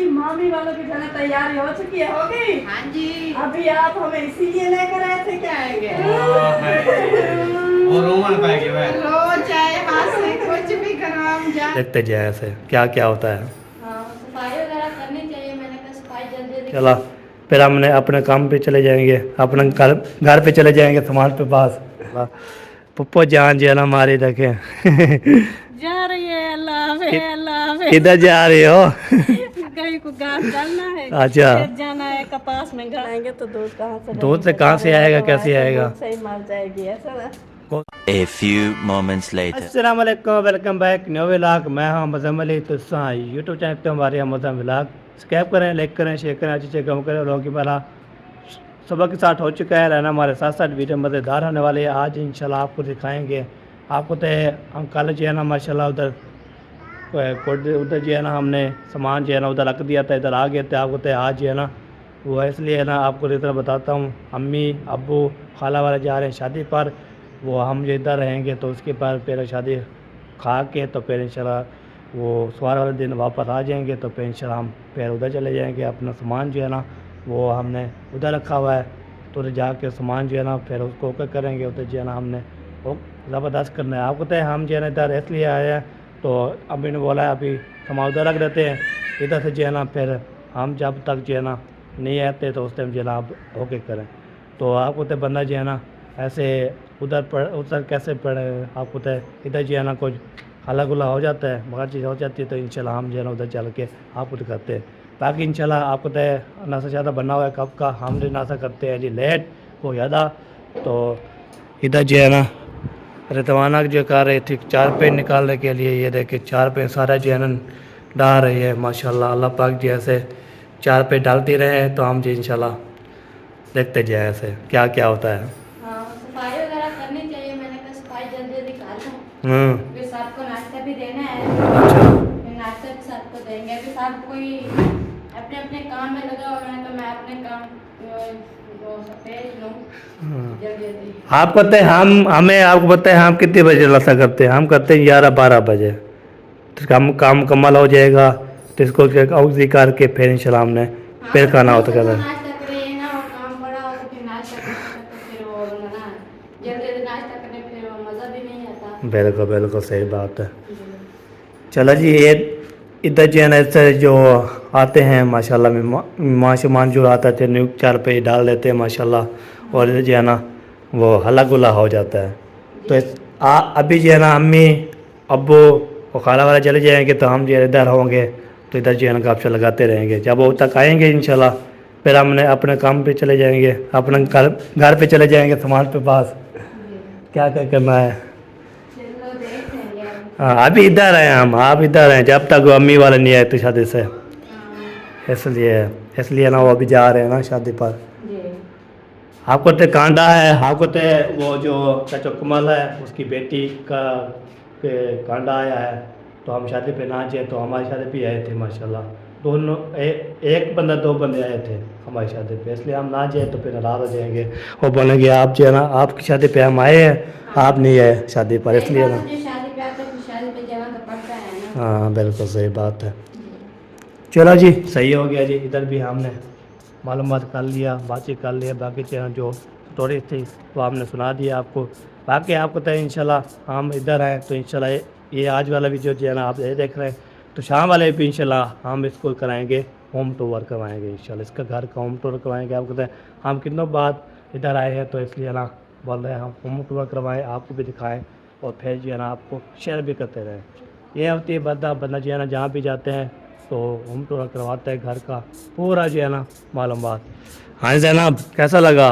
चाची मामी वालों की जाने तैयारी हो चुकी है, हो गई? हाँ जी। अभी आप हमें इसीलिए लेकर आए थे क्या? आएंगे और रोमन पाएंगे वह रोज चाहे हाथ से कुछ भी करो हम जा। देखते जाए ऐसे क्या क्या होता है। हाँ, सफाई वगैरह करनी चाहिए। मैंने कहा सफाई जल्दी जल्दी चला फिर हमने अपने काम पे चले जाएंगे, अपने घर पे चले जाएंगे समाज पे पास। पप्पो जान जी ना हमारी देखे जा रही है। अल्लाह हाफिज़, अल्लाह हाफिज़। किधर जा रही हो? कहीं को घास डालना है, अच्छा। फिर जाना है कपास में घाएंगे तो दूध कहाँ से दूध से कहाँ से आएगा, कैसे आएगा? सही मर जाएगी ऐसा ना। A few moments later. अस्सलाम वालेकुम, वेलकम बैक न्यू व्लॉग। मैं हूं मज़म अली। तो यूट्यूब चैनल पे हमारे मज़म व्लॉग सब्सक्राइब करें, लाइक करें, शेयर करें, अच्छे काम करें। लोगों की पहला सुबह के साथ हो चुका है, रहना हमारे साथ साथ वीडियो मज़ेदार होने वाली है। आज इंशाल्लाह आपको दिखाएंगे। आपको तो हम कल जो है ना माशाल्लाह उधर जो है ना हमने सामान जो है ना उधर रख दिया था, इधर आ गए थे। आपको तो आज जो है ना वो इसलिए है ना आपको इतना बताता हूँ। अम्मी अब्बू खाला वाले जा रहे हैं शादी पर, वो हम जो इधर रहेंगे तो उसके बाद फिर शादी खा के तो फिर इंशाल्लाह वो सवार वाले दिन वापस आ जाएंगे। तो फिर इंशाल्लाह हम फिर उधर चले जाएंगे। अपना सामान जो है ना वो हमने उधर रखा हुआ है, तो उधर जाके सामान जो है ना फिर उसको ओके करेंगे। उधर जो है ना हमने वो ज़बरदस्त करना है। आपको तो हम जो है ना इधर इसलिए आए हैं, तो अम्मी ने बोला है अभी सामान उधर रख देते हैं, इधर से जो है ना फिर हम जब तक जो है ना नहीं आते तो उस टाइम जो है ना आप ओके करें। तो आपको तो बंदा जो है ना ऐसे उधर कैसे पड़े, आपको तो इधर जो है ना कुछ हला गुला हो जाता है, मगर चीज़ हो जाती है। तो इंशाल्लाह हम जो है ना उधर चल के आपको दिखाते हैं, ताकि इंशाल्लाह आपको तो नाश्ता ज़्यादा बना हुआ है कब का। हम जो नाश्ता करते हैं जी लेट वो ज़्यादा। तो इधर जो है ना रितवाना जो कर रही थी चार पे निकालने के लिए, ये देखे चार पे सारा जो है ना डाल रही है माशाल्लाह। अल्लाह पाक जी ऐसे चार पे डालती रहे तो हम जी इंशाल्लाह देखते जाए ऐसे क्या क्या होता है। हाँ, सफाई वगैरह करनी चाहिए। मैंने कहा सफाई जल्दी जल्दी कर लूँ, फिर सबको नाश्ता भी देना है। अच्छा। फिर नाश्ता भी सबको देंगे। फिर सब कोई अपने अपने काम में लगा हुआ है, तो मैं अपने काम वो सफेद लूँ जल्दी जल्दी। आप करते हैं हमें आपको पता है हम कितने बजे नाश्ता करते हैं? हम करते हैं 11-12 बजे। तो काम मुकम्मल हो जाएगा तो इसको औजी करके फिर इंशाल्लाह हमने फिर खाना होता है। नाश्ता करें ना, वो काम बड़ा हो तो फिर नाश्ता करें तो फिर वो ना जल्दी जल्दी नाश्ता करें, फिर वो मज़ा भी नहीं आता। बिल्कुल बिल्कुल सही बात है। चलो जी, ये इधर जो है ना इससे जो आते हैं माशाल्लाह माशमान जो आता है न्यू चार पे डाल देते हैं माशाल्लाह, और इधर जो है ना वो हला गुला हो जाता है। तो अभी जो है ना अम्मी अब्बू और खाला वाला चले जाएंगे तो हम जो है इधर होंगे, तो इधर जो है ना गपशप लगाते रहेंगे। जब वो तक आएंगे इंशाल्लाह फिर हमने अपने काम पे चले जाएंगे, अपने घर पे चले जाएंगे समाज पे पास। क्या क्या करना है? चलो देख लेंगे अब। हाँ अभी इधर हैं हम, आप इधर हैं जब तक वो अम्मी वाले नहीं आए तो शादी से, इसलिए ना वो अभी जा रहे हैं ना शादी पर। जी। आपको तो कांडा है, आपको तो वो जो चाचा कमल है उसकी बेटी का कांडा आया है। तो हम शादी पे ना जाए तो हमारी शादी पे आए थे माशाल्लाह दोनों, एक बंदा दो बंदे आए थे हमारी शादी पे, इसलिए हम ना जाए तो फिर नाराज़ हो जाएंगे और बोलेंगे आप जो है ना आपकी शादी पे हम आए हैं, आप नहीं आए शादी पर, इसलिए ना। शादी पे आते तो शादी पे जाना तो पड़ता है ना। हाँ बिल्कुल सही बात है। चलो जी सही हो गया जी, इधर भी हमने मालूमात कर लिया, बातचीत कर लिया, बाकी चीज़ें जो स्टोरी थी वो हमने सुना दिया आपको। बाकी आपको तो इंशाल्लाह हम इधर आए तो इंशाल्लाह ये आज वाला वीडियो जो है ना आप ये देख रहे हैं, तो शाम वाले भी इंशाल्लाह हम इसको कराएंगे, होम टूर करवाएंगे इंशाल्लाह, इसका घर का होम टूर करवाएंगे। आपको तो हम कितनों बाद इधर आए हैं तो इसलिए ना बोल रहे हैं हम होम टूर करवाएँ, आपको भी दिखाएँ और फिर जो है ना आपको शेयर भी करते रहें। ये होती है बंदा जो है ना जहाँ भी जाते हैं तो होम टूर करवाते हैं घर का पूरा जो है ना मालूमात। हाँ जनाब कैसा लगा?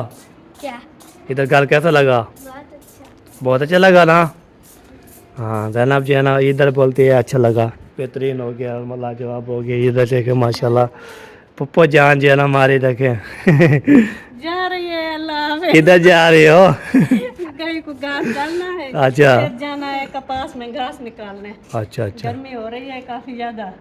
क्या? इधर घर कैसा लगा? बहुत अच्छा। बहुत अच्छा लगा ना? हाँ जनाब जो है ना इधर बोलती है अच्छा लगा, बेहतरीन हो गया, लाजवाब हो गया। इधर देखे माशाल्लाह पप्पो जान जो है ना हमारी देखे जा रही है। अल्लाह हाफिज़। किधर जा रही हो? कहीं को घास डालना है, अच्छा। फिर जाना है कपास में घास निकालने। अच्छा अच्छा। गर्मी हो रही है काफी ज्यादा।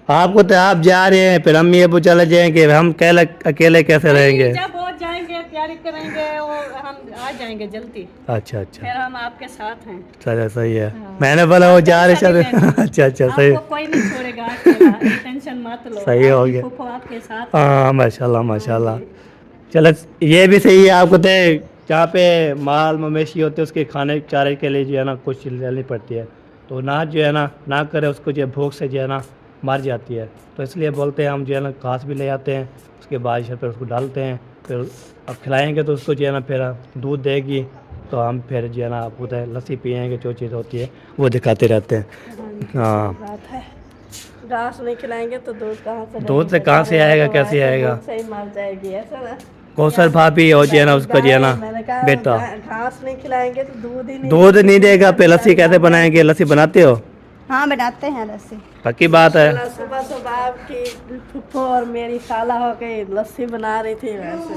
आपको तो आप जा रहे हैं फिर अम्मी अबू चले जाएंगे, हम अकेले कैसे रहेंगे? जब हो जाएंगे तैयारी करेंगे और हम आ जाएंगे जल्दी, अच्छा अच्छा, फिर हम आपके साथ हैं। चलो सही है। मैंने बोला वो जा रहे शायद। अच्छा अच्छा, सही आपको कोई नहीं छोड़ेगा अकेला, टेंशन मत लो। सही हो आपकी गया। फूफो आपके साथ। हाँ माशाल्लाह माशाल्लाह। चलो ये भी सही है। आपको तो जहाँ पे माल मवेशी होते हैं उसके खाने चारे के लिए जो है ना कुछ लेनी पड़ती है, तो ना जो है ना करे उसको जो है भूख से जो है ना मर जाती है, तो इसलिए बोलते हैं हम जो है ना घास भी ले आते हैं, उसके बाद फिर उसको डालते हैं, फिर अब खिलाएंगे तो उसको जो है ना फिर दूध देगी, तो हम फिर जो है ना आपको तो लस्सी पिएंगे, जो चीज़ होती है वो दिखाते रहते हैं। हाँ बात है, घास नहीं खिलाएंगे तो दूध कहाँ से दूध से कहाँ से आएगा, कैसे आएगा? सही मर जाएगी ऐसा ना। कौशल भाभी हो जो है ना उसको जो है ना मैंने कहा बेटा घास नहीं खिलाएंगे तो दूध नहीं देगा, फिर लस्सी कैसे बनाएंगे? लस्सी बनाते हो? हाँ बनाते हैं लस्सी। पक्की बात है। सुबह सुबह आपकी फुफ्फो और मेरी साला हो गई लस्सी बना रही थी, वैसे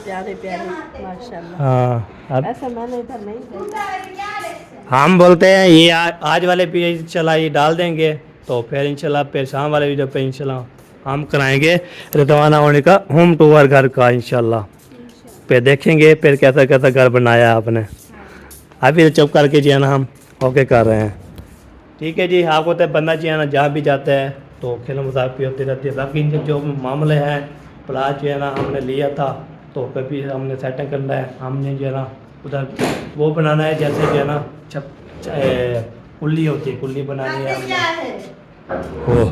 प्यारी प्यारी माशाल्लाह। हाँ अब ऐसा मैंने इधर नहीं देखा। हम बोलते हैं ये आज वाले पे इंशाल्लाह ये डाल देंगे, तो फिर इंशाल्लाह फिर शाम वाले वीडियो पे इंशाल्लाह हम कराएंगे रवाना होने का होम टूर घर का इंशाल्लाह। फिर देखेंगे फिर कैसा कैसा घर बनाया आपने। अभी तो चुप करके जो है ना हम ओके कर रहे हैं। ठीक है जी, आपको तो बनना चाहिए ना, जहाँ भी जाते हैं तो खेल मजाक भी होती रहती है। बाकी जो मामले हैं प्लाट जो है ना हमने लिया था, तो कभी हमने सेटिंग करना है, हमने जो है ना उधर वो बनाना है, जैसे जो है ना कुल्ली होती है, कुल्ली बनानी है हमने। ओ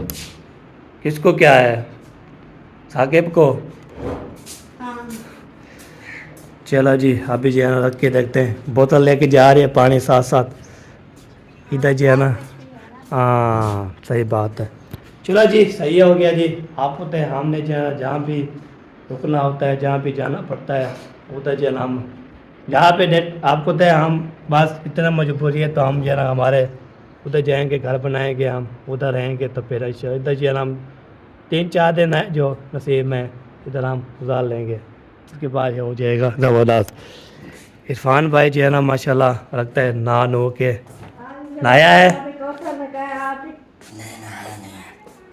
किसको क्या है? साकिब को। चलो जी अभी जो है ना रख के देखते हैं, बोतल लेके जा रही है पानी साथ साथ इधर जो है ना। हाँ सही बात है। चलो जी सही हो गया जी। आपको तो हमने जो है जहाँ भी रुकना होता है, जहाँ भी जाना पड़ता है उधर जो है ना हम जहाँ पे डेट आपको तो हम बस इतना मजबूरी है, तो हम जो है ना हमारे उधर जाएंगे, घर बनाएंगे, हम उधर रहेंगे, तो फिर इधर जो है ना हम 3-4 दिन है जो नसीब में इधर हम गुजार लेंगे, उसके बाद ये हो जाएगा ज़बरदस्त। इरफान भाई जो है ना माशाल्लाह रखता है नहा नो के नहाया है।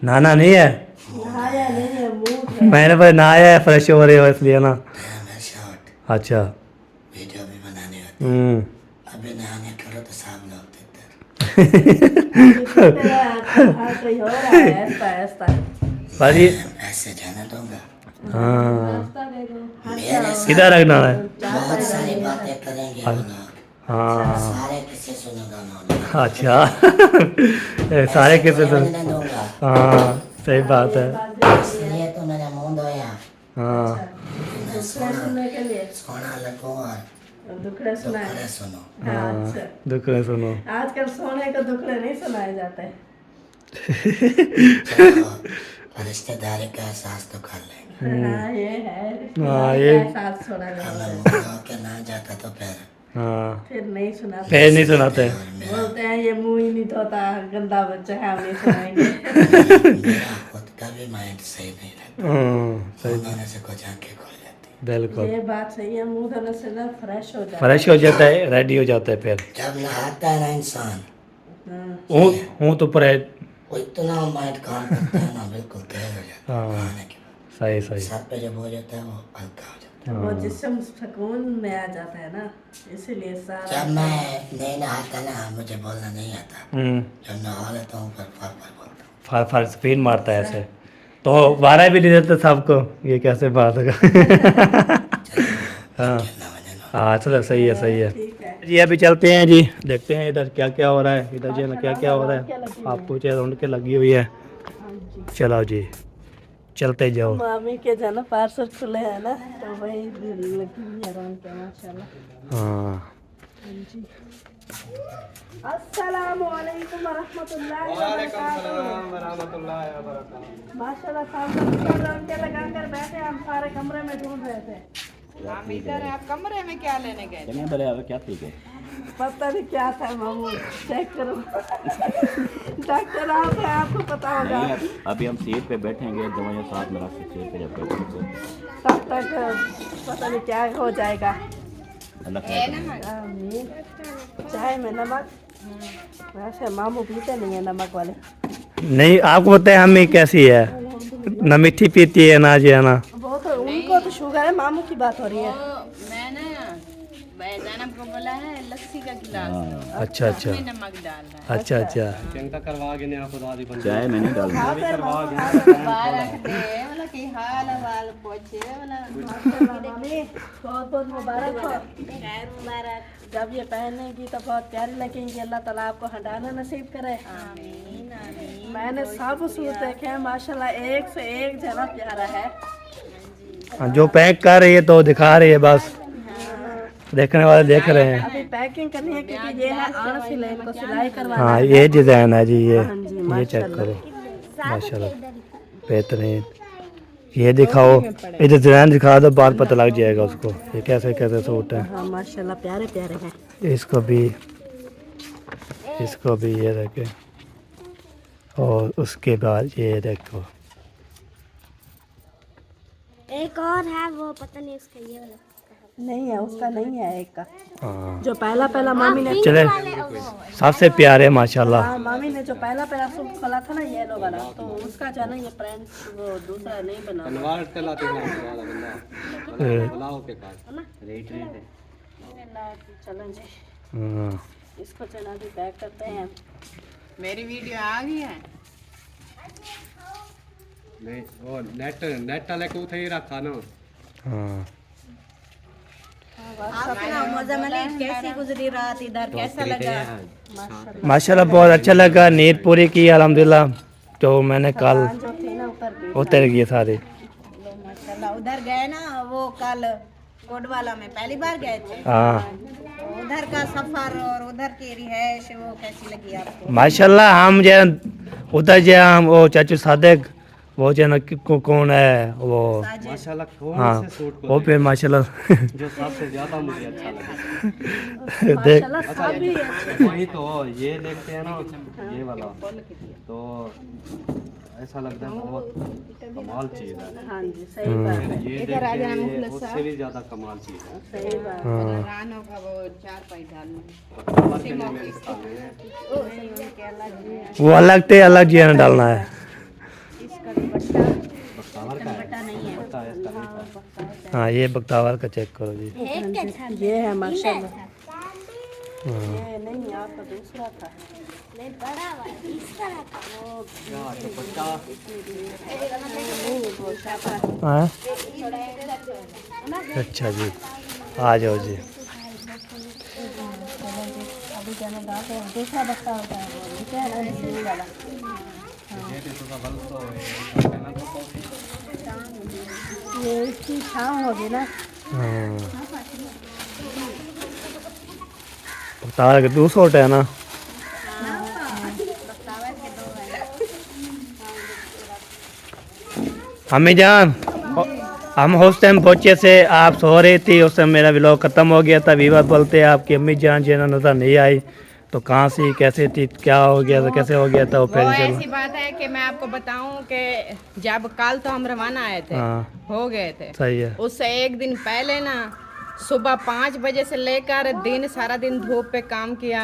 नहाना नहीं है? मैंने भाई नहाया है, फ्रेश हो रहे हो इसलिए ना। अच्छा वीडियो भी बनाने होती अभी नहाने करो तो सब लोग देखते भाजी ऐसे जाने दूंगा। हाँ किधर रखना है? बहुत सारी बातें करेंगे हम लोग। हाँ सारे किस्से सुनूंगा मैं। अच्छा सारे किसे तो नहीं दूंगा, हाँ सही बात है। इसलिए तो मेरा मुंह धोया। हाँ सोना लगूंगा दुखड़े सुनाए। दुखड़े सुनो। अच्छा, दुख रहे सुनो। आजकल सोने को दुखड़े नहीं सुनाए जाते। चलो, रिश्तेदारी का एहसास तो कर लेंगे। हाँ ये है, हाँ, ये- साथ छोड़ा अगर जाता है। मुंह धो के ना जाता तो हाँ फिर नहीं सुना। फिर नहीं सुनाते। बोलते हैं ये मुंह ही नहीं धोता, गंदा बच्चा है, हम नहीं सुनाएंगे। मेरा खुद का भी माइंड सही नहीं रहता, सही मुंह धोने से कुछ आंखें खुल जाती। बिल्कुल ये बात सही है, मुंह धोने से ना फ्रेश हो जाता फ्रेश हो जाता है, रेडी हो जाता है फिर। जब नहाता है ना इंसान, है। हूँ तो पर वो इतना माइंड काम करता है ना, बिल्कुल तैयार हो जाता है हाँ। नहाने के बाद। सही सही। सर पे जब हो जाता है वो हल्का हो जाता तो वो जिस्म सुकून में आ जाता है ना, इसीलिए है। सारा जब मैं नहीं नहाता ना, मुझे बोलना नहीं आता। जब नहा लेता हूँ फिर फर बोलता हूँ। फर स्पिन मारता है ऐसे, तो वारा भी नहीं देता सबको, ये कैसे बात होगा। हाँ हाँ चलो सही है सही है जी। अभी चलते हैं जी, देखते हैं इधर क्या क्या हो रहा है, इधर जो है ना क्या क्या हो रहा है। आपको चाहे ढूंढ के लगी हुई है। चलो जी चलते जाओ। मामी के जो है ना पार्सल खुले हैं ना, तो वही लगी है रौनक के माशाल्लाह। हाँ अस्सलामुअलैकुम वरहमतुल्लाहि वबरकातुहू। माशाल्लाह रौनक लगा कर बैठे, हम सारे कमरे में ढूंढ रहे थे। हम इधर हैं, आप कमरे में क्या लेने गए? पता नहीं क्या था मामू, चेक करो। डॉक्टर आप है, आपको पता होगा। अभी हम सीट पे बैठेंगे, दवाइयाँ साथ में रख सकते हैं, फिर जब बैठेंगे तब तक पता नहीं क्या हो जाएगा। अल्लाह खैर करे। आमीन। चाय में नमक, वैसे मामू पीते नहीं है नमक वाले। नहीं आपको पता है हमें कैसी है ना, मीठी पीती है ना जी है ना। वो तो उनको तो शुगर है, मामू की बात हो रही है? मैंने जैनब को बोला है लस्सी का गिलास दो, अच्छा अच्छा उसमें नमक डालना है। अच्छा अच्छा चाय मैंने डाल दी। मुबारक दे बोला कि हाल हवाल पूछे बोला मम्मी बहुत बहुत मुबारक हो। खैर मुबारक। जब ये पहनेगी तो बहुत प्यारी लगेंगी। अल्लाह ताला आपको हटाना नसीब करे। आमीन आमीन। मैंने सब सूट देखे हैं माशाल्लाह, एक से एक ज़्यादा प्यारा है। जो पैक कर रही है तो दिखा रही है, बस देखने वाले देख रहे हैं। अभी पैकिंग करनी है क्योंकि ये है आन सिलाई, इनको सिलाई करवाना हाँ है। ये डिज़ाइन है जी, ये हाँ जी, ये चेक माशाल्लाह। करो माशाल्लाह बेहतरीन। ये दिखाओ, इधर डिज़ाइन दिखा दो, बात पता लग जाएगा उसको ये कैसे कैसे सूट है। हाँ माशाल्लाह प्यारे प्यारे हैं। इसको भी ये देखे, और उसके बाद ये देखो एक और है वो पता नहीं उसका ये वाला नहीं है, उसका नहीं है एक का। हाँ जो पहला मामी ने चले सबसे प्यारे माशाल्लाह। हाँ मामी ने जो पहला सूट खोला था ना येलो वाला, तो उसका जो है ना ये प्रिंट वो दूसरा नहीं बना। चलो जी हाँ, इसको चना भी पैक करते हैं। मेरी वीडियो आ गई है। हाँ कैसी गुजरी रात इधर, कैसा लगा? माशाल्लाह बहुत अच्छा लगा, नींद पूरी की अल्हम्दुलिल्लाह। तो मैंने कल जो थी ना ऊपर भी उतर गए सारे। माशाल्लाह उधर गए ना, वो कल कोटवाला में पहली बार गए थे। हाँ उधर का सफर और उधर की रिहाइश वो कैसी लगी आपको? माशाल्लाह हम जो उधर जो हम वो चाचू सादिक वो जो ना कौन है वो हाँ वो फिर माशाल्लाह जो सबसे ज्यादा मुझे अच्छा लगा देख माशाल्लाह सब भी अच्छे। वही तो ये देखते हैं ना, ये वाला तो ऐसा लगता है बहुत कमाल चीज है। हाँ जी सही बात है, ये देखते हैं ये उससे भी ज्यादा कमाल चीज है। सही बात है। हाँ रानो का वो 4 पाई डालना कमर के लिए मेरे सामने है। वो अलग थे, अलग जी ने डालना है। बख्तावर का है, बख्ता है इसका नहीं था। हाँ ये बख्तावर का चेक करो जी। ये है माशाल्लाह। हाँ ये नहीं आपका दूसरा था। हाँ अच्छा जी, आ जाओ जी। अभी क्या मैं डाल रहा हूँ, दूसरा बक्सा होता है वो नीचे है ना नीचे वाला। ये इसकी छाँव होगी ना। हाँ बख्तावर के 200 है ना। हमें जान हम उस टाइम पहुँचे से आप सो रही थी, उस टाइम मेरा व्लॉग ख़त्म हो गया था। वीवर बोलते हैं आपकी अम्मी जान जी नज़र नहीं आई, तो कहाँ से कैसे थी, क्या हो गया था, कैसे हो गया था वो फिर वो चलो। ऐसी बात है कि मैं आपको बताऊं कि जब कल तो हम रवाना आए थे, हाँ हो गए थे, सही है। उससे एक दिन पहले ना सुबह 5 बजे से लेकर दिन सारा दिन धूप पे काम किया।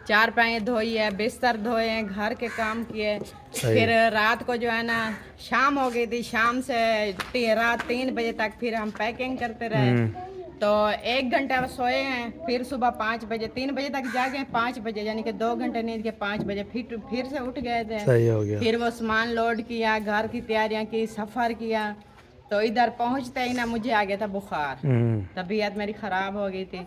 चारपाई धोई है, बिस्तर धोए हैं, घर के काम किए। फिर रात को जो है ना शाम हो गई थी, शाम से रात 3 बजे तक फिर हम पैकिंग करते रहे। तो 1 घंटा सोए हैं, फिर सुबह 5 बजे 3 बजे तक जागे, 5 बजे यानी कि 2 घंटे नींद के 5 बजे फिर से उठ गए थे। सही हो गया। फिर वो सामान लोड किया, घर की तैयारियां की, सफ़र किया। तो इधर पहुंचते ही ना मुझे आ गया था बुखार, तबीयत मेरी खराब हो गई थी।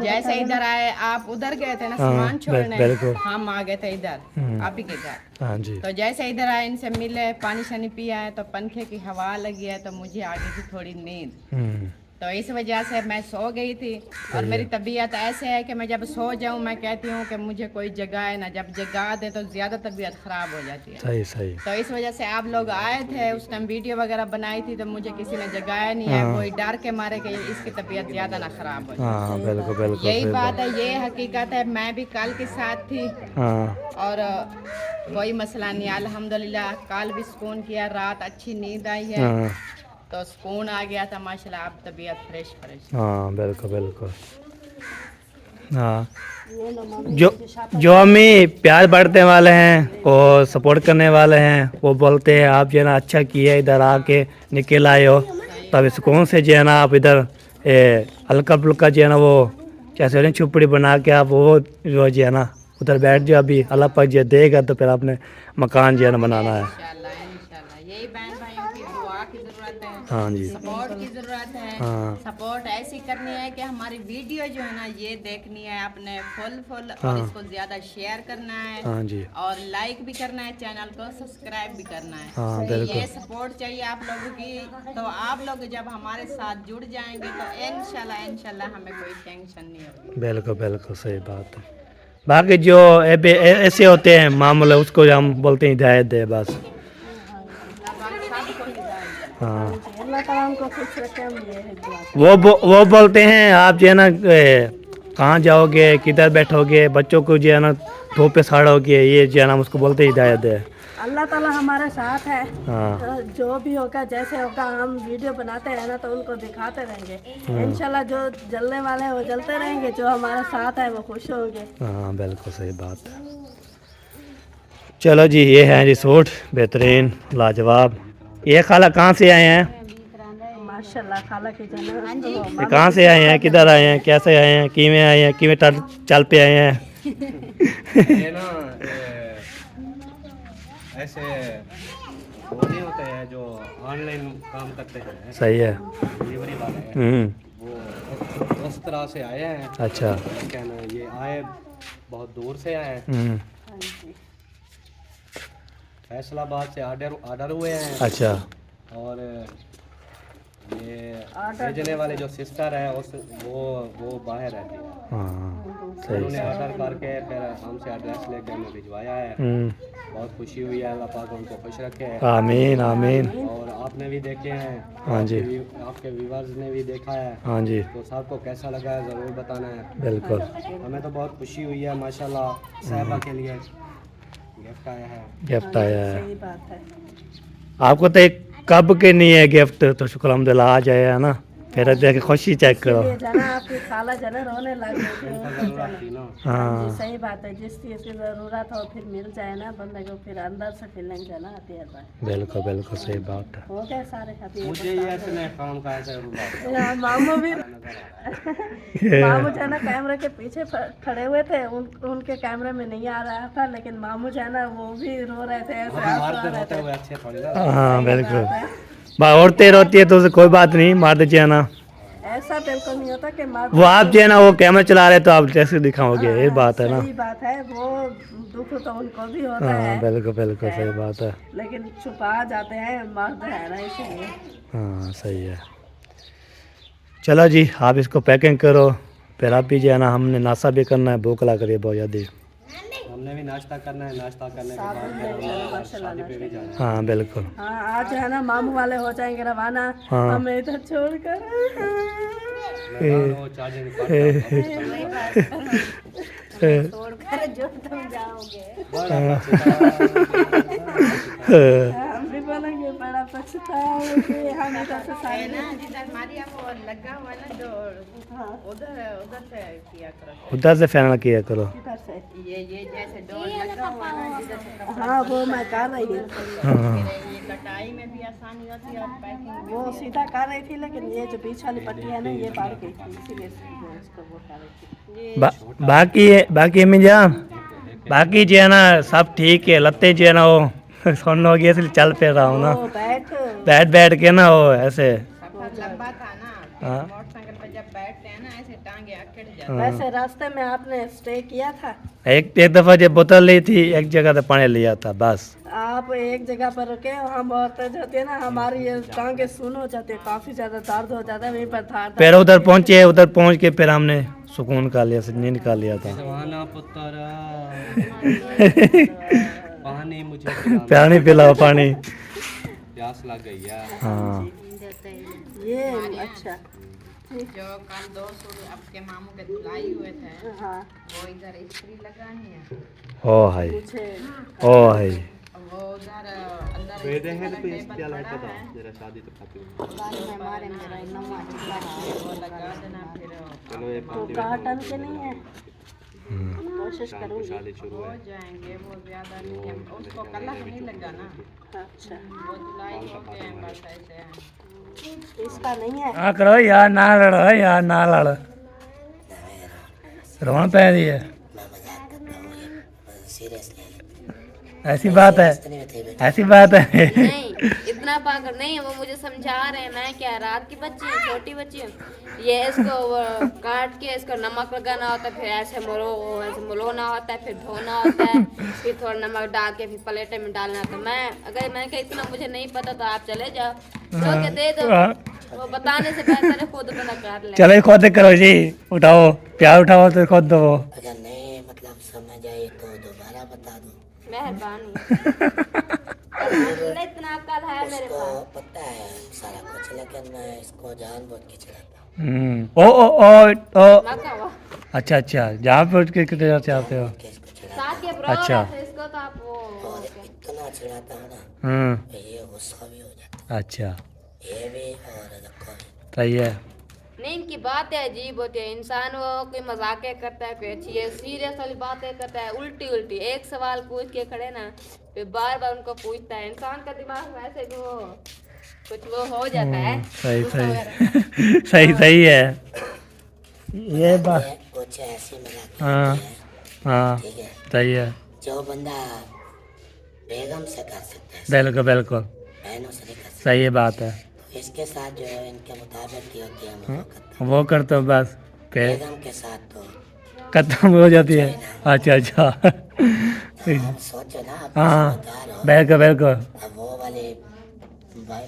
जैसे इधर आए, आप उधर गए थे ना सामान छोड़ने, हम आ गए थे इधर आप ही के घर। हाँ जी। तो जैसे इधर आए, इनसे मिले, पानी शानी पिया है, तो पंखे की हवा लगी है, तो मुझे आ गई थी थोड़ी नींद। तो इस वजह से मैं सो गई थी। और मेरी तबीयत ऐसे है कि मैं जब सो जाऊं मैं कहती हूं कि मुझे कोई जगाए ना, जब जगा दे तो ज़्यादा तबीयत ख़राब हो जाती है। सही सही। तो इस वजह से आप लोग आए थे, उस टाइम वीडियो वगैरह बनाई थी, तो मुझे किसी ने जगाया नहीं है, कोई डर के मारे कि इसकी तबीयत ज़्यादा ना ख़राब हो जाए। हाँ बिल्कुल बिल्कुल यही बात है, ये हकीकत है। मैं भी कल के साथ थी और कोई मसला नहीं, अल्हम्दुलिल्लाह। कल भी सुकून किया, रात अच्छी नींद आई है, तो सुकून आ गया था माशाल्लाह। अब तबीयत फ्रेश। हाँ बिल्कुल बिल्कुल। हाँ जो हमें प्यार बांटने वाले हैं और सपोर्ट करने वाले हैं, वो बोलते हैं आप जो है ना अच्छा किया इधर आके निकल आए हो, तब सुकून से जो है ना आप इधर हल्का फुल्का जो है ना वो कैसे होने झुपड़ी बना के आप वो जो है ना उधर बैठ जाओ। अभी अल्लाह पाक जो देगा तो फिर आपने मकान जो है ना बनाना है। इंशाल्लाह यही बहन भाइयों की दुआ की जरूरत है, हाँ जी, सपोर्ट की जरूरत है। हाँ। सपोर्ट ऐसी करनी है कि हमारी वीडियो जो है ना ये देखनी है आपने फुल और इसको ज्यादा शेयर करना है हाँ जी, और लाइक भी करना है, चैनल को सब्सक्राइब भी करना है। हाँ, तो बिल्कुल। ये सपोर्ट चाहिए आप लोगों की। तो आप लोग जब हमारे साथ जुड़ जाएंगे तो इंशाल्लाह हमें कोई टेंशन नहीं होगी। बिल्कुल बिल्कुल सही बात है। बाकी जो ऐसे होते हैं मामले उसको हम बोलते हैं हिदायत दे बस। हाँ, अल्लाह ताला हमको खुश रखे, हम ये है दुआ। वो बोलते हैं आप जो है ना कहाँ जाओगे, किधर बैठोगे, बच्चों को जो है ना धूप पे साड़ोगे, ये जो है ना उसको बोलते हैं हिदायत है। अल्लाह ताला हमारे साथ है। हाँ, जो भी होगा जैसे होगा हम वीडियो बनाते हैं ना तो उनको दिखाते रहेंगे। इंशाल्लाह जो जलने वाले हैं वो जलते रहेंगे, जो हमारे साथ है वो खुश होंगे। हाँ बिल्कुल सही बात है। चलो जी, ये है जी सूट बेहतरीन लाजवाब। ये खाला कहाँ से आए हैं? माशाल्लाह खाला की जन्नत। ये कहाँ से आए हैं, किधर आए हैं, कैसे आए हैं, किमें आए हैं, किमें चल पे आए हैं? ये ना ऐसे वो नहीं होते हैं जो ऑनलाइन काम करते हैं, सही है। डिलीवरी वाले हैं, वो उस तरह से आए हैं। अच्छा। लेकिन ये आए बहुत दूर से आए हैं, हम्म, फैसलाबाद से ऑर्डर हुए हैं। अच्छा। और ये भेजने वाले जो सिस्टर है वो बाहर रहती है। हाँ फिर सही। उन्हें ऑर्डर करके फिर हमसे एड्रेस लेके हमें भिजवाया है। बहुत खुशी हुई है, अल्लाह पाक उनको खुश रखे। आमीन आमीन। और आपने भी देखे हैं, हाँ जी, आपके व्यूवर्स ने भी देखा है, हाँ जी, तो सबको कैसा लगा है ज़रूर बताना है। बिल्कुल। हमें तो बहुत खुशी हुई है माशाल्लाह। साहिबा के लिए गिफ्ट आया है। गिफ्ट आया है। सही बात है। आपको तो एक कब के नहीं है गिफ्ट, तो शुक्र अल्हम्दुलिल्लाह आ जाए है ना। फिर देख खुशी चेक करो। ये जाना आपकी खाला जाना रोने लग गई थी। ज़रूरत थी ना। हाँ जी, सही बात है। जिस चीज़ की ज़रूरत हो फिर मिल जाए ना बंदे को, फिर अंदर से फीलिंग जाना आती है। बिल्कुल बिल्कुल सही बात है। हो गए सारे खाते। मुझे ये ऐसे काम का ऐसे मामू भी मामू जो है ना कैमरे के पीछे खड़े हुए थे, उनके कैमरे में नहीं आ रहा था, लेकिन मामू जो है ना वो भी रो रहे थे, ऐसे आंसू आ रहे थे। अच्छे थोड़ी ना। हाँ बिल्कुल। औरतें रोती है तो उसे कोई बात नहीं, मार दीजिए ना। ऐसा बिल्कुल नहीं होता कि माँ वो आप जो है ना वो कैमरा चला रहे तो आप कैसे दिखाओगे, ये बात है ना। सही बात है। वो दुख तो उनको भी होता हाँ है, बिल्कुल बिल्कुल सही बात है। लेकिन छुपा जाते हैं, मर्द है ना इसलिए। हाँ सही है। चलो जी, आप इसको पैकिंग करो, फिर आप भी जो है ना हमने नाश्ता भी करना है, भूख लग रही है बहुत ज़्यादा। हमने भी नाश्ता करना है, नाश्ता करने के बाद शादी पे भी जाना है। हाँ बिल्कुल। हाँ आज जो है ना मामू वाले हो जाएंगे रवाना, हाँ। हमें इधर छोड़कर। वो चार्जिंग छोड़कर जो तुम जाओगे। हम भी बोलेंगे बड़ा पछताओगे, हम इधर से सारे जिधर हमारी अब वो लगा हुआ है ना जो उधर से किया करो, उधर से फाइनल किया करो। इधर से। ये जैसे डोर लगा हुआ है ना जिधर से कपड़ा हाँ वो मैं कर रही हूँ। हाँ ये कटाई में भी आसानी होती है और पैकिंग वो सीधा कर रही थी, लेकिन ये जो बीच वाली पट्टी है ना ये बाढ़ गई थी, इसीलिए उसको वो कर रही थी। बाकी अम्मी जान, बाकी जो है ना सब ठीक है। लत्ते जो है ना वो सुन हो गया, इसलिए चल पे रहा हूँ ना, वो बैठ बैठ के ना वो ऐसे। सफर लंबा था ना, हाँ। मोटरसाइकिल पर जब बैठते हैं ना ऐसे टांगे अकड़ जाते वैसे रास्ते में आपने स्टे किया था? एक दफ़ा जब बोतल ली थी, एक जगह से पानी लिया था बस। आप एक जगह पर रुके, हम औरतें जाते हैं ना, हमारी ये टांगे सुन हो जाते हैं, काफी ज्यादा दर्द हो जाता है वहीं पर था। फिर उधर पहुँचे, उधर पहुँच के फिर हमने सुकून का लिया, नींद का लिया था। सुहाना पुत्रा पानी मुझे पानी पिलाओ, पानी। प्यास लग गई है। हाँ ये अच्छा जो कल 2 सूट आपके मामू के धुलाई हुए थे हाँ वो इधर इस्त्री लगानी है, ओ हाय, मुझे ओ हाय। वो उधर अंदर बेटे हैं तो इस क्या लाइट पता जरा शादी तो खाती हूँ। वो लगा देना फिर चलो एक तो काटन के नहीं है। कोशिश करूँगी। शादी शुरू हो है जाएंगे, वो ज्यादा नहीं है, उसको कलर नहीं लगा ना, अच्छा, वो जुलाई हो गए हैं, बस ऐसे हैं। इसका नहीं है। हाँ करो यार, ना लड़ो यार, ना लड़, रोन पै रही है। मैं मजाक करता हूँ, ये सीरियस ले लो। ऐसी बात है, इतनी में थे बेटा। ऐसी बात है। नहीं इतना पागल नहीं है, वो मुझे समझा रहे हैं। मैं क्या रात की बच्ची हूँ, छोटी बच्ची हूँ। ये इसको वो काट के इसको नमक लगाना होता है, फिर ऐसे मलोना होता है, फिर धोना होता है, फिर थोड़ा नमक डाल के फिर प्लेट में डालना। तो मैंने कहा इतना मुझे नहीं पता, तो आप चले जाओ, धो के दे दो। वो बताने से बेहतर है खुद बना कर ले। चलो खुद करो जी, उठाओ प्यार, उठाओ तो खुद दो। अगर नहीं मतलब समझ आई तो दोबारा बता दो। मेहरबानी। इतना अक्ल है मेरे उसको पास। पता है सारा कुछ, लेकिन मैं इसको जानबूझ के चलाता हूँ। ओ मक्का हुआ। अच्छा अच्छा, जहाँ पे उठ के कितने चाहते हो। कि इसको चलाता साथ के ब्रो अच्छा। रहते इसको तो आप वो हूँ और इतना चलाता हूँ ना, तो ये गुस्सा भी हो जाता अच्छा, है, ये भी और रखो भी। सही है। नहीं, इनकी बातें अजीब होती है। इंसान वो कोई मजाक करता है, कोई अच्छी है सीरियस वाली बातें करता है, उल्टी उल्टी एक सवाल पूछ के खड़े ना, फिर बार बार उनको पूछता है। इंसान का दिमाग वैसे भी वो कुछ वो हो जाता है। सही गुस्सा सही वगैरह। सही सही है ये बात। ये कुछ ऐसी मजाक हाँ करती है, हाँ, ठीक है, सही है, जो बंदा बेगम से कर सकता है, बिल्कुल बिल्कुल बहनों से नहीं कर सकता। सही बात है। तो इसके साथ जो है इनके मुताबिक ही होती है, मैं वो करता वो करते हो बस, हूँ। फिर बेगम के साथ तो खत्म हो जाती है। अच्छा अच्छा, आप सोचो ना, आप हाँ समझदार हो। बिल्कुल बिल्कुल। अब वो वाली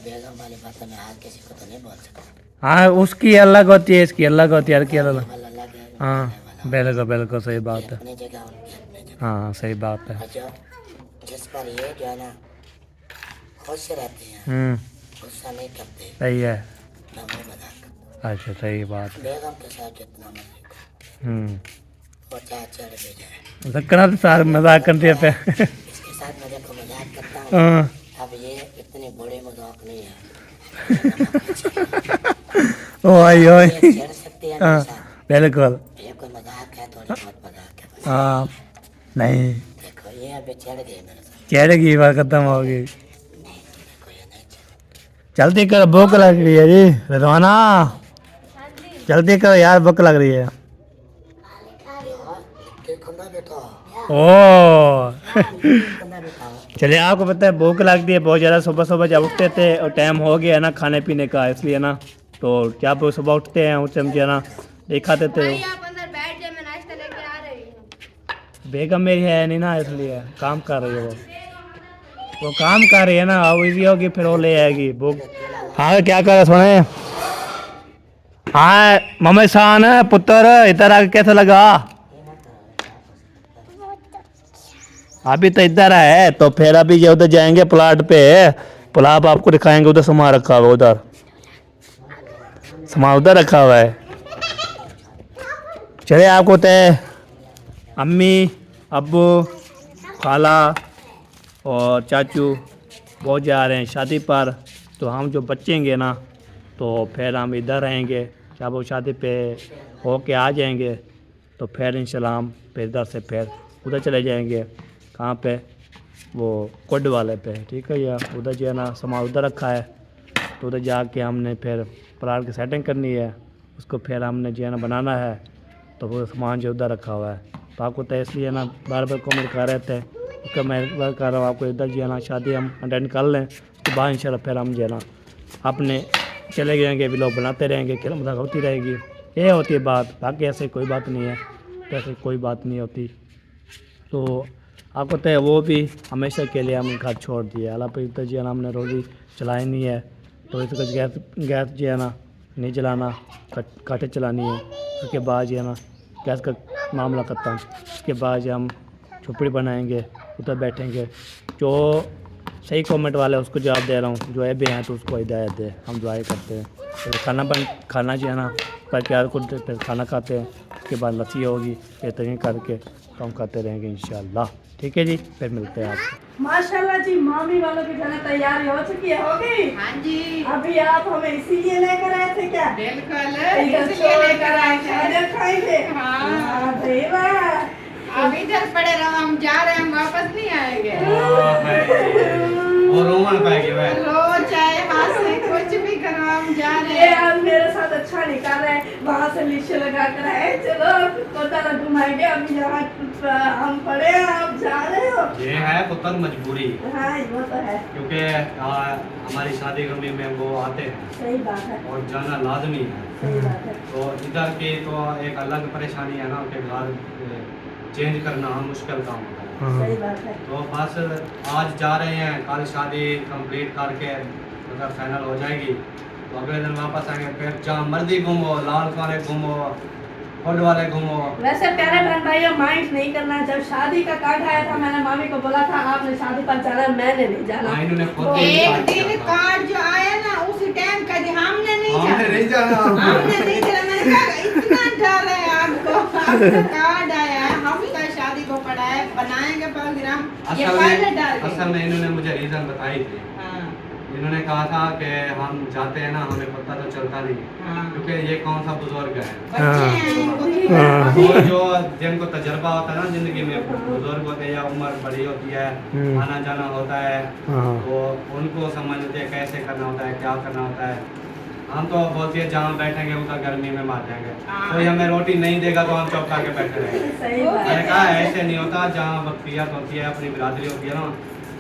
बेगम वाली बातें मैं हर किसी को तो नहीं बोल सकता। हाँ उसकी अलग होती है, इसकी अलग होती है, हर की अलग। ये वाला अलग है, हाँ बिल्कुल बिल्कुल सही बात है। अपनी जगह उनकी अपनी जगह। हाँ सही बात है। और जो जिस पर ये जो है ना खुश रहती हैं, गुस्सा नहीं करते, सही है। मैं वो मजाक करता अच्छा सही बात हूँ। बेगम के साथ जितना मर्जी करो, है। वो चाहे चढ़ भी जाए। सकना तो सारे मजाक करती है पे। इसके साथ मैं देखो मजाक करता हूँ। हाँ अब ये इतनी बड़ी मजाक नहीं है, ओए ओए, ये चढ़ सकती है हाँ मेरे साथ। बिल्कुल, ये कोई मजाक है, थोड़ी बहुत मजाक है बस। हाँ नहीं देखो ये अभी चढ़ गई मेरे साथ। चढ़ेगी, बात खत्म होगी। देखो ये नहीं चढ़। जल्दी करो, भूख लग रही है जी रवाना, जल्दी करो यार, भूख लग रही है। यार देखो ना बेटा, ओ कंधा बेटा। चलिए, आपको पता है भूख लगती है बहुत ज़्यादा। सुबह सुबह जब उठते थे और टाइम हो गया ना खाने पीने का, इसलिए ना तो जब सुबह उठते हैं उस टाइम जो है ना दिखाते थे। आप अंदर बैठ जाए, मैं नाश्ता लेके आ रही हूँ। बेगम मेरी है नहीं ना, इसलिए काम कर रही है वो काम कर रही है ना, अब इजी होगी फिर वो ले आएगी भूख। हाँ क्या कर रहे सुने। हाँ मम्मी शान पुत्र, इधर आके कैसा लगा। अभी तो इधर है, तो फिर अभी जो उधर जाएंगे प्लाट पे, पुलाव आपको दिखाएंगे। उधर सामान रखा हुआ है, उधर सामान उधर रखा हुआ है। चलिए, आपको तय अम्मी अब्बू खाला और चाचू बहुत जा रहे हैं शादी पर, तो हम जो बचेंगे ना तो फिर हम इधर रहेंगे। जब वो शादी पे होके आ जाएंगे तो फिर इंशाल्लाह हम फिर इधर से फिर उधर चले जाएंगे। कहाँ पे, वो कोड वाले पे, ठीक है यार। उधर जो है ना सामान उधर रखा है, तो उधर जाके हमने फिर प्लाट की सेटिंग करनी है, उसको फिर हमने जो है ना बनाना है। तो वो सामान जो उधर रखा हुआ है, तो आपको तो इसलिए ना बार बार कमेंट कर रहे थे, उसका मैं बार कर रहा हूँ आपको, इधर जो है ना शादी हम अटेंड कर लें, उसके बाद इंशाल्लाह फिर हम जो है ना अपने चले जाएंगे, व्लॉग बनाते रहेंगे, खेल मजाक होती रहेगी। ये होती है बात, बाकी ऐसे कोई बात नहीं है, ऐसे कोई बात नहीं होती। तो आपको तो वो भी हमेशा के लिए हम घर छोड़ दिए। हालांकि इधर जो है ना हमने रोज़ी चलाई नहीं है, तो इसका गैस जो है ना नहीं चलाना, काटे चलानी है। उसके बाद जो है ना गैस का मामला खत्म। उसके बाद जो हम झोपड़ी बनाएंगे, उधर बैठेंगे। जो सही कमेंट वाले उसको जवाब दे रहा हूँ, जो है भी हैं तो उसको हिदायत दे, हम दुआएं करते हैं। फिर खाना जो है ना पर प्यार को फिर खाना खाते हैं। उसके बाद लस्सी होगी, बेहतरीन करके तो हम खाते रहेंगे इंशाल्लाह। ठीक है जी, फिर मिलते हैं आपसे। माशाल्लाह जी, मामी वालों की जो है तैयारी हो चुकी है, हो गई। हाँ जी अभी आप हमें इसीलिए लेकर आए थे क्या? बिल्कुल, इधर इसलिए लेकर आए थे। खाएंगे। हाँ। अरे वाह, अब इधर पड़े रहो, हम जा रहे हैं, हम वापस नहीं आएंगे। और रोमन पाएगी वह रो चाहे हाथ से कुछ भी करो, हम जा रहे ये हैं। आप मेरे साथ अच्छा निकाल रहे हैं, वहाँ से नीचे लगा कर आए, चलो कोटाला घुमाएंगे, अभी यहाँ हम पड़े हैं, आप जा रहे हो। ये है पुत्र मजबूरी, हाँ वो तो है, क्योंकि हमारी शादी करने में वो आते हैं सही बात है, और जाना लाजमी है। सही बात है। तो इधर की तो एक अलग परेशानी है ना कि घर चेंज करना मुश्किल काम होता है। सही बात है। तो बस आज जा रहे हैं, कल शादी कंप्लीट करके मतलब फाइनल हो जाएगी, तो अगले दिन वापस आएंगे, फिर जहाँ मर्जी घूमो, लाल वाले घूमो, फुल वाले घूमो। वैसे प्यारे बहन भाइयों, माइंड नहीं करना। जब शादी का कार्ड आया था, मैंने मामी को बोला था आपने शादी पर जाना, मैंने नहीं जाना। हाँ, इन्होंने खुद तो ही एक start किया दिन था। कार्ड जो आया ना, उसी टाइम का हमने नहीं हमने जाना, नहीं जाना। हमने नहीं जाना। मैंने कहा इतना डर है आपको, आपका कार्ड आया है, हम तो शादी को पड़ा है, बनाएंगे प्रोग्राम, ये पहले डर गए। असल में इन्होंने मुझे रीजन बताई थी। हाँ, इन्होंने कहा था कि हम जाते हैं ना, हमें पता तो चलता नहीं, हाँ। क्योंकि ये कौन सा बुजुर्ग है। बच्चे हैं, उनको तो वो जो जिनको तजर्बा होता है ना जिंदगी में, बुजुर्ग होते हैं या उम्र बड़ी होती है, आना जाना होता है, तो उनको समझ होती है कैसे करना होता है, क्या करना होता है। हम तो बोलती है जहाँ बैठेंगे उधर गर्मी में मार जाएंगे, कोई हमें रोटी नहीं देगा तो हम चौक के बैठे रहेंगे। सही बात मैंने है। कहा ऐसे नहीं होता, जहाँ वक्तियत होती है, अपनी बिरादरी होती है ना,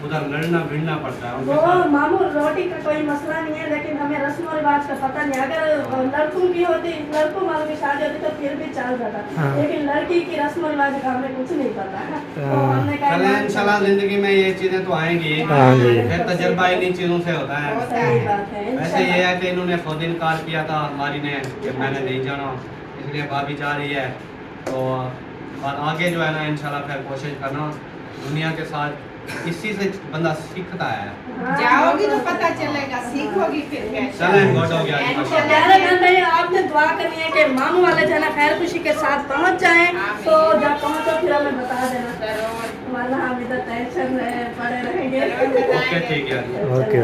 उधर लड़ना भिड़ना पड़ता है उनके वो साथ। मामू रोटी का कोई मसला नहीं है, लेकिन हमें रस्म और रिवाज का पता नहीं। अगर लड़कों की होती, लड़कों वालों की शादी होती तो फिर भी चल जाता, लेकिन लड़की की रस्म और रिवाज का हमें कुछ नहीं पता है। तो हमने कहा चले इंशाल्लाह जिंदगी में ये चीजें तो आएंगी, फिर तजर्बा इन्हीं चीजों से होता है। सही बात है। वैसे ये है कि इन्होंने खुद इनकार किया था हमारी ने कि मैंने नहीं जाना, इसलिए भाभी जा रही है। तो और आगे जो है ना इंशाल्लाह फिर कोशिश करना, दुनिया के साथ इसी से बंदा सीखता है। जाओगी तो पता चलेगा, सीखोगी फिर कैसे। चले गुड हो गया। प्यारे बहन भाई, आपने दुआ करनी है कि मामू वाले जना खैर खुशी के साथ पहुंच जाएं, तो जब पहुंचो फिर हमें बता देना, वरना हम इधर टेंशन में पड़े रहेंगे। ओके ठीक है। ओके।